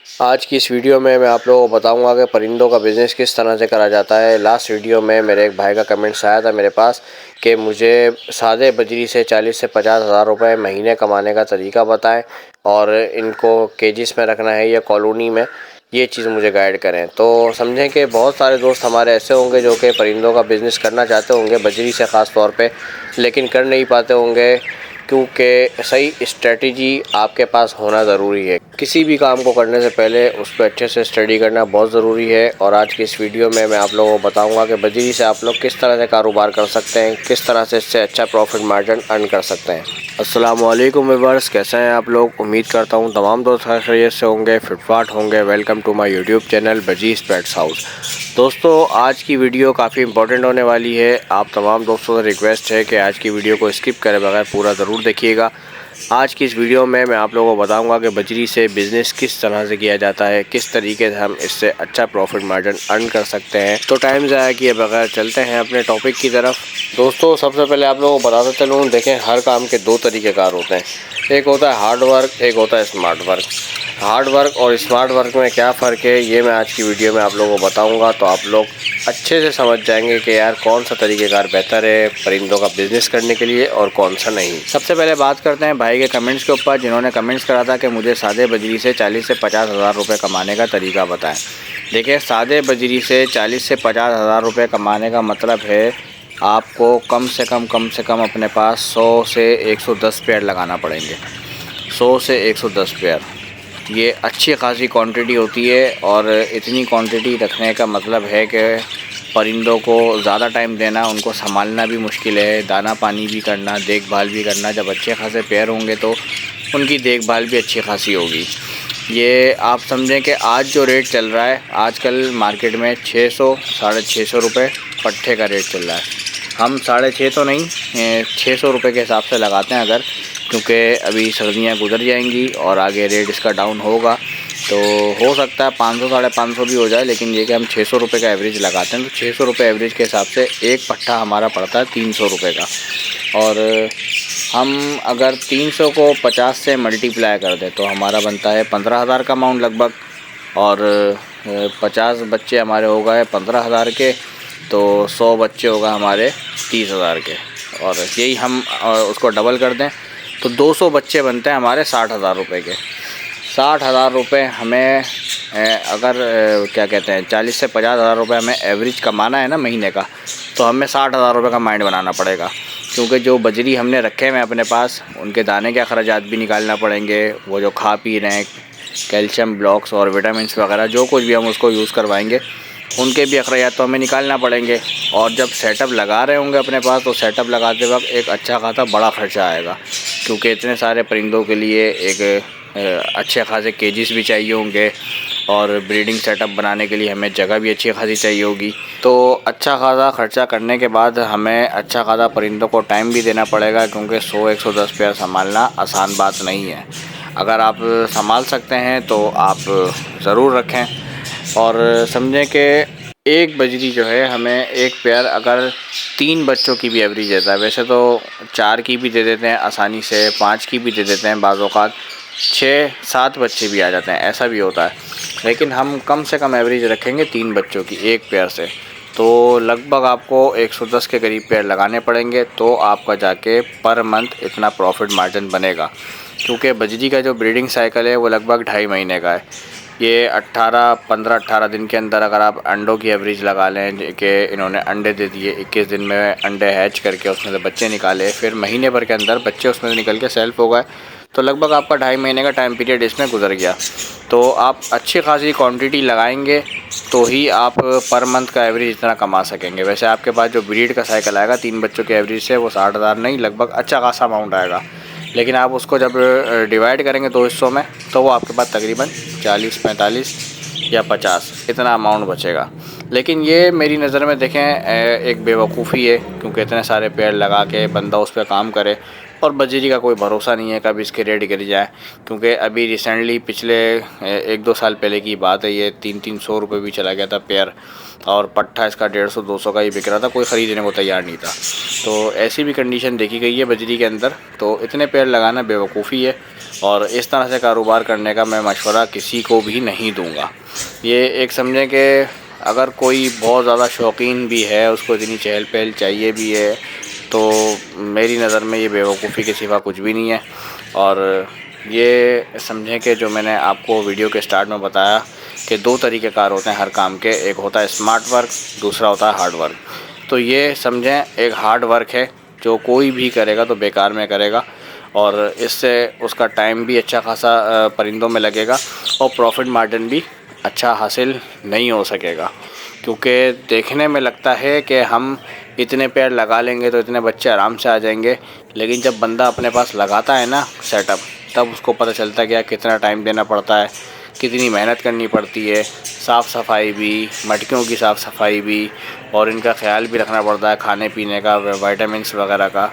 आज की इस वीडियो में मैं आप लोगों को बताऊंगा कि परिंदों का बिज़नेस किस तरह से करा जाता है। लास्ट वीडियो में मेरे एक भाई का कमेंट्स आया था मेरे पास कि मुझे सादे बजरी से 40 से 50 हज़ार रुपये महीने कमाने का तरीका बताएं और इनको केजिस में रखना है या कॉलोनी में, ये चीज़ मुझे गाइड करें। तो समझें कि बहुत सारे दोस्त हमारे ऐसे होंगे जो कि परिंदों का बिज़नेस करना चाहते होंगे, बजरी से ख़ास तौर पे, लेकिन कर नहीं पाते होंगे क्योंकि सही स्ट्रेटजी आपके पास होना ज़रूरी है। किसी भी काम को करने से पहले उस पर अच्छे से स्टडी करना बहुत ज़रूरी है। और आज की इस वीडियो में मैं आप लोगों को बताऊंगा कि बजरी से आप लोग किस तरह से कारोबार कर सकते हैं, किस तरह से इससे अच्छा प्रॉफिट मार्जिन अर्न कर सकते हैं। अस्सलाम वालेकुम व्यूअर्स, कैसे हैं आप लोग? उम्मीद करता हूं तमाम दोस्त खैरियत से होंगे, फिटफाट होंगे। Welcome to my YouTube channel बजीज़ पेट्स हाउस। दोस्तों, आज की वीडियो काफ़ी इंपॉर्टेंट होने वाली है। आप तमाम दोस्तों से रिक्वेस्ट है कि आज की वीडियो को स्किप करे बगैर पूरा ज़रूर देखिएगा। आज की इस वीडियो में मैं आप लोगों को बताऊंगा कि बजरी से बिज़नेस किस तरह से किया जाता है, किस तरीके से हम इससे अच्छा प्रॉफिट मार्जिन अर्न कर सकते हैं। तो टाइम ज़ाया किए बगैर चलते हैं अपने टॉपिक की तरफ। दोस्तों, सबसे पहले आप लोगों को बताता चलूँ, देखें हर काम के दो तरीक़ेकार होते हैं। एक होता है हार्ड वर्क, एक होता है स्मार्ट वर्क। हार्ड वर्क और स्मार्ट वर्क में क्या फ़र्क है, ये मैं आज की वीडियो में आप लोगों को बताऊंगा। तो आप लोग अच्छे से समझ जाएंगे कि यार कौन सा तरीक़ेकार बेहतर है परिंदों का बिज़नेस करने के लिए और कौन सा नहीं। सबसे पहले बात करते हैं भाई के कमेंट्स के ऊपर, जिन्होंने कमेंट्स करा था कि मुझे सादे बजरी से 40 से 50 हज़ार रुपये कमाने का तरीका बताएं। देखिए, सादे बजरी से 40 से 50 हज़ार रुपये कमाने का मतलब है आपको कम से कम अपने पास 100 से 110 पेड़ लगाना पड़ेंगे। 100 से 110 पेड़, ये अच्छी खासी क्वांटिटी होती है। और इतनी क्वांटिटी रखने का मतलब है कि परिंदों को ज़्यादा टाइम देना, उनको संभालना भी मुश्किल है, दाना पानी भी करना, देखभाल भी करना। जब अच्छे खासे पेड़ होंगे तो उनकी देखभाल भी अच्छी खासी होगी। ये आप समझें कि आज जो रेट चल रहा है, आजकल मार्केट में 600 साढ़े 600 रुपये पट्ठे का रेट चल रहा है। हम 650 तो नहीं, 600 रुपये के हिसाब से लगाते हैं अगर, क्योंकि अभी सर्दियां गुजर जाएंगी और आगे रेट इसका डाउन होगा, तो हो सकता है 500 साढ़े 500 भी हो जाए। लेकिन ये कि हम 600 रुपये का एवरेज लगाते हैं, तो 600 रुपये एवरेज के हिसाब से एक पट्ठा हमारा पड़ता है 300 रुपये का। और हम अगर 300 को 50 से मल्टीप्लाई कर दें तो हमारा बनता है 15,000 का अमाउंट लगभग। और 50 बच्चे हमारे हो गए 15,000 के, तो 100 बच्चे होगा हमारे 30,000 के। और यही हम उसको डबल कर दें तो 200 बच्चे बनते हैं हमारे 60,000 रुपये के। 60,000 रुपये हमें अगर क्या कहते हैं 40 से 50 हज़ार रुपये हमें एवरेज कमाना है ना महीने का, तो हमें 60,000 रुपये का माइंड बनाना पड़ेगा। क्योंकि जो बजरी हमने रखे हुए अपने पास, उनके दाने के अखराजात भी निकालना पड़ेंगे। वो जो खा पी रहे हैं, कैल्शियम ब्लॉक्स और विटामिन वगैरह जो कुछ भी हम उसको यूज़ करवाएंगे, उनके भी अखराजात तो हमें निकालना पड़ेंगे। और जब सेटअप लगा रहे होंगे अपने पास, तो सेटअप लगाते वक्त एक अच्छा खासा बड़ा खर्चा आएगा, क्योंकि इतने सारे परिंदों के लिए एक अच्छे खासे केजेस भी चाहिए होंगे और ब्रीडिंग सेटअप बनाने के लिए हमें जगह भी अच्छी खासी चाहिए होगी। तो अच्छा खासा खर्चा करने के बाद हमें अच्छा खासा परिंदों को टाइम भी देना पड़ेगा, क्योंकि 100-110 पेयर संभालना आसान बात नहीं है। अगर आप संभाल सकते हैं तो आप ज़रूर रखें। और समझें कि एक बजरी जो है हमें एक पेयर अगर 3 बच्चों की भी एवरेज देता है। वैसे तो 4 की भी दे देते हैं आसानी से, 5 की भी दे देते हैं, बाज़ औक़ात 6-7 बच्चे भी आ जाते हैं, ऐसा भी होता है। लेकिन हम कम से कम एवरेज रखेंगे 3 बच्चों की एक पेयर से, तो लगभग आपको 110 के करीब पेयर लगाने पड़ेंगे, तो आपका जाके पर मंथ इतना प्रॉफिट मार्जिन बनेगा। क्योंकि बजरी का जो ब्रीडिंग साइकिल है वो लगभग 2.5 महीने का है। ये 15-18 दिन के अंदर अगर आप अंडों की एवरेज लगा लें कि इन्होंने अंडे दे दिए, 21 दिन में अंडे हैच करके उसमें से बच्चे निकाले, फिर महीने भर के अंदर बच्चे उसमें से निकल के सेल्फ हो गए, तो लगभग आपका 2.5 महीने का टाइम पीरियड इसमें गुजर गया। तो आप अच्छी खासी क्वांटिटी लगाएंगे तो ही आप पर मंथ का एवरेज इतना कमा सकेंगे। वैसे आपके पास जो ब्रीड का साइकिल आएगा 3 बच्चों के एवरेज से, वो 60,000 नहीं, लगभग अच्छा खासा अमाउंट आएगा। लेकिन आप उसको जब डिवाइड करेंगे 2 हिस्सों में, तो वो आपके पास तकरीबन 40-45 या 50 इतना अमाउंट बचेगा। लेकिन ये मेरी नज़र में देखें एक बेवकूफ़ी है, क्योंकि इतने सारे पेड़ लगा के बंदा उस पर काम करे और बजरी का कोई भरोसा नहीं है कब इसके रेट गिर जाए। क्योंकि अभी रिसेंटली पिछले 1-2 साल पहले की बात है, ये 300-300 रुपये भी चला गया था पेयर, और पट्ठा इसका 150-200 का ही बिक रहा था, कोई ख़रीदने को तैयार नहीं था। तो ऐसी भी कंडीशन देखी गई है बजरी के अंदर। तो इतने पेड़ लगाना बेवकूफ़ी है। और इस तरह से कारोबार करने का मैं मशवरा किसी को भी नहीं दूंगा। ये एक समझें कि अगर कोई बहुत ज़्यादा शौकीन भी है, उसको इतनी चहल पहल चाहिए भी है, तो मेरी नज़र में ये बेवकूफ़ी के सिवा कुछ भी नहीं है। और ये समझें कि जो मैंने आपको वीडियो के स्टार्ट में बताया कि 2 तरीक़ेकार होते हैं हर काम के, एक होता है स्मार्ट वर्क, दूसरा होता है हार्ड वर्क। तो ये समझें एक हार्ड वर्क है जो कोई भी करेगा तो बेकार में करेगा, और इससे उसका टाइम भी अच्छा खासा परिंदों में लगेगा और प्रॉफिट मार्जिन भी अच्छा हासिल नहीं हो सकेगा। क्योंकि देखने में लगता है कि हम इतने पेड़ लगा लेंगे तो इतने बच्चे आराम से आ जाएंगे, लेकिन जब बंदा अपने पास लगाता है ना सेटअप, तब उसको पता चलता है कि कितना टाइम देना पड़ता है, कितनी मेहनत करनी पड़ती है, साफ़ सफाई भी, मटकियों की साफ़ सफाई भी, और इनका ख्याल भी रखना पड़ता है, खाने पीने का, विटामिन्स वगैरह का।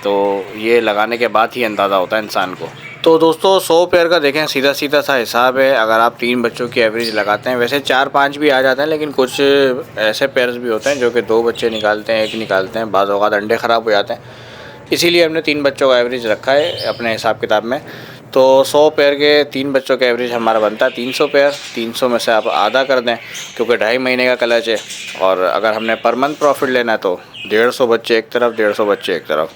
तो ये लगाने के बाद ही अंदाज़ा होता है इंसान को। तो दोस्तों 100 पेयर का देखें सीधा सीधा सा हिसाब है। अगर आप 3 बच्चों की एवरेज लगाते हैं, वैसे 4-5 भी आ जाते हैं, लेकिन कुछ ऐसे पेयर्स भी होते हैं जो कि 2 बच्चे निकालते हैं, 1 निकालते हैं, बाज़ औक़ात अंडे ख़राब हो जाते हैं। इसीलिए हमने 3 बच्चों का एवरेज रखा है अपने हिसाब किताब में। तो 100 पेयर के 3 बच्चों का एवरेज हमारा बनता है 300 पेयर। 300 में से आप आधा कर दें, क्योंकि 2.5 महीने का क्लच है। और अगर हमने पर मंथ प्रॉफिट लेना है तो 150 बच्चे एक तरफ, 150 बच्चे एक तरफ।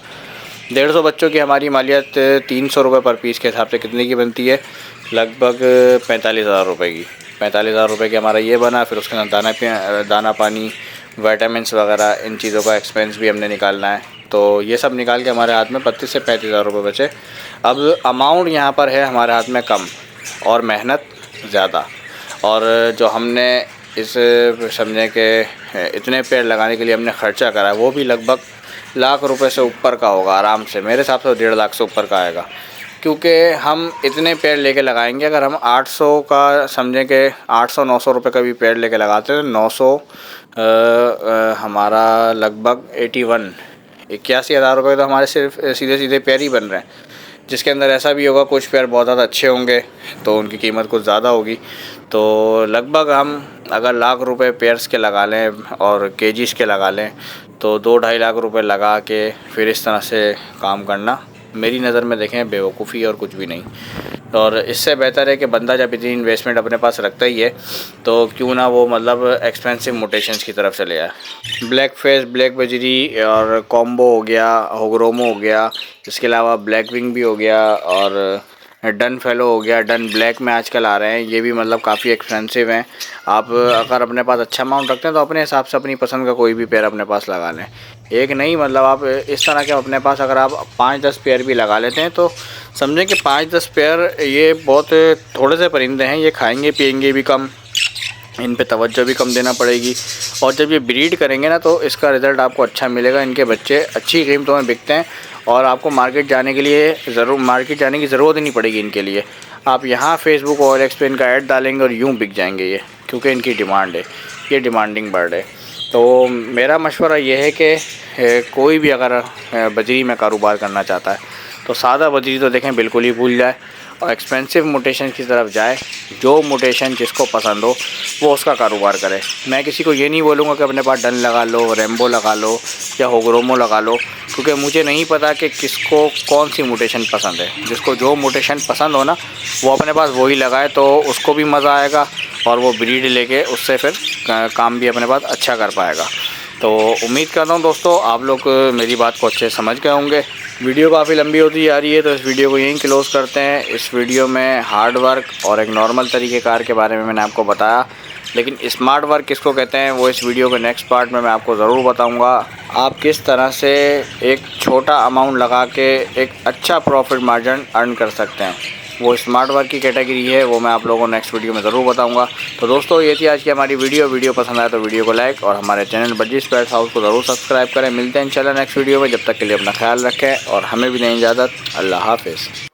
150 बच्चों की हमारी मालियत 300 रुपये पर पीस के हिसाब से कितने की बनती है? लगभग 45,000 रुपये की। 45,000 रुपये की हमारा ये बना। फिर उसके साथ दाना पानी, विटामिन्स वगैरह, इन चीज़ों का एक्सपेंस भी हमने निकालना है। तो ये सब निकाल के हमारे हाथ में 32 से 35,000 रुपये बचे। अब अमाउंट यहाँ पर है हमारे हाथ में कम और मेहनत ज़्यादा, और जो हमने इस समझें कि इतने पेड़ लगाने के लिए हमने ख़र्चा करा है वो भी लगभग लाख रुपए से ऊपर का होगा आराम से। मेरे हिसाब से 1.5 लाख से ऊपर का आएगा, क्योंकि हम इतने पेड़ लेके लगाएंगे। अगर हम 800 का समझें कि 800-900 रुपये का भी पेड़ लेके लगाते हैं, 900 हमारा लगभग 81,000 रुपये तो हमारे सिर्फ सीधे सीधे पेड़ ही बन रहे हैं। जिसके अंदर ऐसा भी होगा कुछ पेड़ बहुत ज़्यादा अच्छे होंगे तो उनकी कीमत कुछ ज़्यादा होगी। तो लगभग हम अगर लाख रुपए पेयर्स के लगा लें और केजीज़ के लगा लें, तो 2-2.5 लाख रुपए लगा के फिर इस तरह से काम करना मेरी नज़र में देखें बेवकूफ़ी और कुछ भी नहीं। और इससे बेहतर है कि बंदा जब इतनी इन्वेस्टमेंट अपने पास रखता ही है तो क्यों ना वो मतलब एक्सपेंसिव म्यूटेशंस की तरफ चले जाए। ब्लैक फेस, ब्लैक बजरी और कॉम्बो हो गया, होग्रोमो हो गया, इसके अलावा ब्लैक विंग भी हो गया, और डन फेलो हो गया। डन ब्लैक में आजकल आ रहे हैं, ये भी मतलब काफ़ी एक्सपेंसिव हैं। आप अगर अपने पास अच्छा अमाउंट रखते हैं तो अपने हिसाब से अपनी पसंद का कोई भी पेयर अपने पास लगा लें। एक नहीं, मतलब आप इस तरह के अपने पास अगर आप 5-10 पेयर भी लगा लेते हैं तो समझें कि 5-10 पेयर ये बहुत थोड़े से परिंदे हैं। ये खाएंगे पिएंगे भी कम, इन पे तवज्जो भी कम देना पड़ेगी, और जब ये ब्रीड करेंगे ना तो इसका रिज़ल्ट आपको अच्छा मिलेगा। इनके बच्चे अच्छी कीमतों में बिकते हैं और आपको मार्केट जाने की ज़रूरत ही नहीं पड़ेगी इनके लिए। आप यहाँ फेसबुक OLX पे इनका ऐड डालेंगे और यूँ बिक जाएंगे ये, क्योंकि इनकी डिमांड है, ये डिमांडिंग बर्ड है। तो मेरा मशवरा ये है कि कोई भी अगर बजरी में कारोबार करना चाहता है तो सादा बजरी तो देखें बिल्कुल ही भूल जाए और एक्सपेंसिव म्यूटेशन की तरफ जाए। जो म्यूटेशन जिसको पसंद हो वो उसका कारोबार करे। मैं किसी को ये नहीं बोलूँगा कि अपने पास डन लगा लो, रेम्बो लगा लो या होग्रोमो लगा लो, क्योंकि मुझे नहीं पता कि किसको कौन सी म्यूटेशन पसंद है। जिसको जो म्यूटेशन पसंद हो ना वो अपने पास वही लगाए, तो उसको भी मज़ा आएगा और वो ब्रीड लेके उससे फिर काम भी अपने पास अच्छा कर पाएगा। तो उम्मीद करता हूँ दोस्तों आप लोग मेरी बात को अच्छे समझ गए होंगे। वीडियो काफ़ी लंबी होती जा रही है तो इस वीडियो को यहीं क्लोज़ करते हैं। इस वीडियो में हार्ड वर्क और एक नॉर्मल तरीक़ेकार के बारे में मैंने आपको बताया, लेकिन स्मार्ट वर्क किसको कहते हैं वो इस वीडियो के नेक्स्ट पार्ट में मैं आपको ज़रूर बताऊंगा। आप किस तरह से एक छोटा अमाउंट लगा के एक अच्छा प्रॉफिट मार्जिन अर्न कर सकते हैं, वो स्मार्ट वर्क की कैटेगरी है, वो मैं आप लोगों को नेक्स्ट वीडियो में ज़रूर बताऊंगा। तो दोस्तों ये थी आज की हमारी वीडियो पसंद आए तो वीडियो को लाइक और हमारे चैनल बजीज पेट्स हाउस को ज़रूर सब्सक्राइब करें। मिलते हैं इंशाल्लाह नेक्स्ट वीडियो में, जब तक के लिए अपना ख्याल रखें और हमें भी दें इजाज़त। अल्लाह हाफ़िज़।